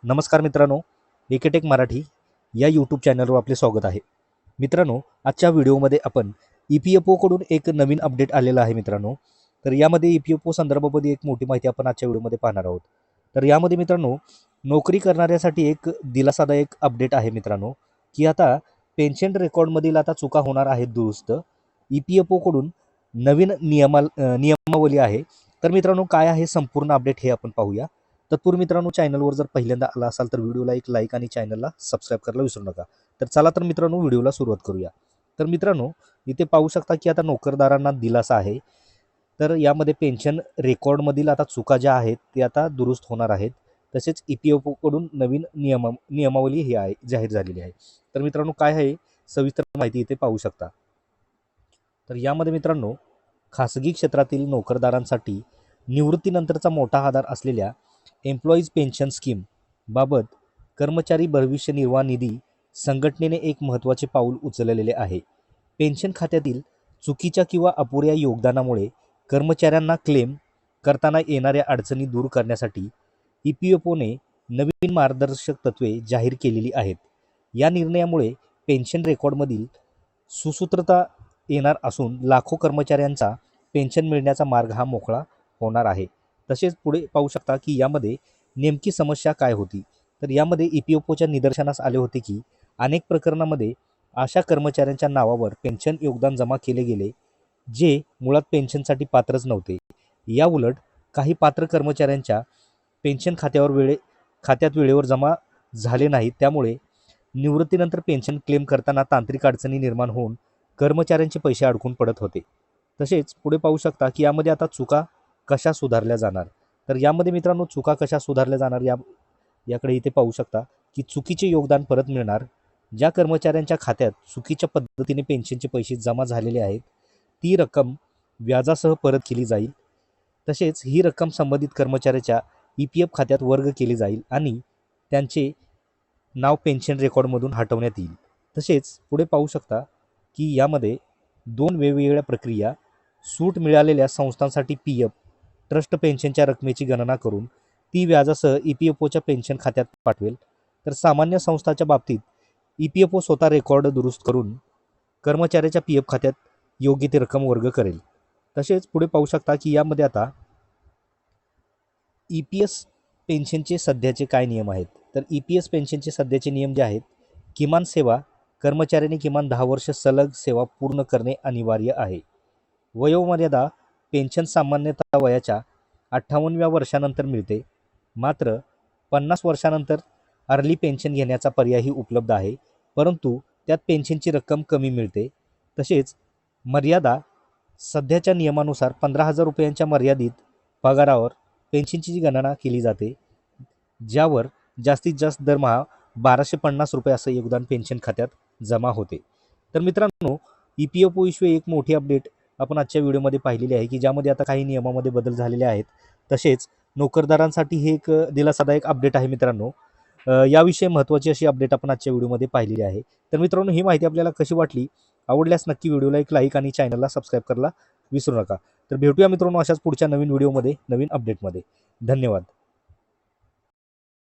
नमस्कार मित्रांनो, एकेटेक मराठी या यूट्यूब चॅनलवर आपले स्वागत आहे. मित्रांनो, आजच्या व्हिडिओमध्ये आपण EPFOकडून एक नवीन अपडेट आलेला आहे मित्रांनो. तर यामध्ये EPFO संदर्भामध्ये एक मोठी माहिती आपण आजच्या व्हिडिओमध्ये पाहणार आहोत. तर यामध्ये मित्रांनो, नोकरी करणाऱ्यासाठी एक दिलासादायक अपडेट आहे मित्रांनो, की आता पेन्शन रेकॉर्डमधील आता चुका होणार आहेत दुरुस्त. EPFOकडून नवीन नियमावली आहे. तर मित्रांनो, काय आहे संपूर्ण अपडेट हे आपण पाहूया. तत्पूर्वी मित्रांनो, चॅनलवर जर पहिल्यांदा आला असाल तर व्हिडिओला एक लाईक आणि चॅनलला सबस्क्राईब करायला विसरू नका. तर चला तर मित्रांनो, व्हिडिओला सुरुवात करूया. तर मित्रांनो, इथे पाहू शकता की आता नोकरदारांना दिलासा आहे. तर यामध्ये पेन्शन रेकॉर्डमधील आता चुका ज्या आहेत ते आता दुरुस्त होणार आहेत. तसेच EPFOकडून नवीन नियमावली ही आहे जाहीर झालेली आहे. तर मित्रांनो, काय आहे सविस्तर माहिती इथे पाहू शकता. तर यामध्ये मित्रांनो, खासगी क्षेत्रातील नोकरदारांसाठी निवृत्तीनंतरचा मोठा आधार असलेल्या एम्प्लॉईज पेन्शन स्कीम बाबत कर्मचारी भविष्य निर्वाह निधी संघटनेने एक महत्त्वाचे पाऊल उचललेले आहे. पेन्शन खात्यातील चुकीच्या किंवा अपुऱ्या योगदानामुळे कर्मचाऱ्यांना क्लेम करताना येणाऱ्या अडचणी दूर करण्यासाठी EPFOने नवीन मार्गदर्शक तत्त्वे जाहीर केलेली आहेत. या निर्णयामुळे पेन्शन रेकॉर्डमधील सुसूत्रता येणार असून लाखो कर्मचाऱ्यांचा पेन्शन मिळण्याचा मार्ग हा मोकळा होणार आहे. तसेच पुढे पाहू शकता की यामध्ये नेमकी समस्या काय होती. तर यामध्ये EPFOच्या निदर्शनास आले होते की अनेक प्रकरणामध्ये अशा कर्मचाऱ्यांच्या नावावर पेन्शन योगदान जमा केले गेले जे मुळात पेन्शनसाठी पात्रच नव्हते. या उलट काही पात्र कर्मचाऱ्यांच्या पेन्शन खात्यात वेळेवर जमा झाले नाहीत. त्यामुळे निवृत्तीनंतर पेन्शन क्लेम करताना तांत्रिक अडचणी निर्माण होऊन कर्मचाऱ्यांचे पैसे अडकून पडत होते. तसेच पुढे पाहू शकता की यामध्ये आता चुका कशा सुधारल्या जाणार. तर यामध्ये मित्रांनो, चुका कशा सुधारल्या जाणार याकडे इथे पाहू शकता की चुकीचे योगदान परत मिळणार. ज्या कर्मचाऱ्यांच्या खात्यात चुकीच्या पद्धतीने पेन्शनचे पैसे जमा झालेले आहेत ती रक्कम व्याजासह परत केली जाईल. तसेच ही रक्कम संबंधित कर्मचाऱ्याच्या EPF खात्यात वर्ग केली जाईल आणि त्यांचे नाव पेन्शन रेकॉर्डमधून हटवण्यात येईल. तसेच पुढे पाहू शकता की यामध्ये दोन वेगवेगळ्या प्रक्रिया. सूट मिळालेल्या संस्थांसाठी PF ट्रस्ट पेन्शनच्या रकमेची गणना करून ती व्याजासह EPFOच्या पेन्शन खात्यात पाठवेल. तर सामान्य संस्थाच्या बाबतीत EPFO स्वतः रेकॉर्ड दुरुस्त करून कर्मचाऱ्याच्या PF खात्यात योग्य ती रक्कम वर्ग करेल. तसेच पुढे पाहू शकता की यामध्ये आता EPS पेन्शनचे सध्याचे काय नियम आहेत. तर EPS पेन्शनचे सध्याचे नियम जे आहेत, किमान सेवा कर्मचाऱ्याने किमान 10 वर्ष सलग सेवा पूर्ण करणे अनिवार्य आहे. वयोमर्यादा पेन्शन सामान्यतः वयाच्या 58व्या वर्षानंतर मिळते. मात्र 50 वर्षानंतर अर्ली पेन्शन घेण्याचा पर्यायही उपलब्ध आहे, परंतु त्यात पेन्शनची रक्कम कमी मिळते. तसेच मर्यादा सध्याच्या नियमानुसार 15,000 रुपयांच्या मर्यादित पगारावर पेन्शनची गणना केली जाते, ज्यावर जास्तीत जास्त दरमहा 1250 रुपये असं योगदान पेन्शन खात्यात जमा होते. तर मित्रांनो, EPFO विषयी एक मोठी अपडेट आपण आजच्या व्हिडिओमध्ये पाहिलेली आहे की ज्यामध्ये आता काही नियमामध्ये बदल झालेले आहेत. तसेच नोकरदारांसाठी हे एक दिलासादायक अपडेट आहे मित्रांनो. याविषयी महत्त्वाची अशी अपडेट आपण आजच्या व्हिडिओमध्ये पाहिलेली आहे. तर मित्रांनो, ही माहिती आपल्याला कशी वाटली? आवडल्यास नक्की व्हिडिओला एक लाईक आणि चॅनलला सबस्क्राईब करायला विसरू नका. तर भेटूया मित्रांनो अशाच पुढच्या नवीन व्हिडिओमध्ये, नवीन अपडेटमध्ये. धन्यवाद.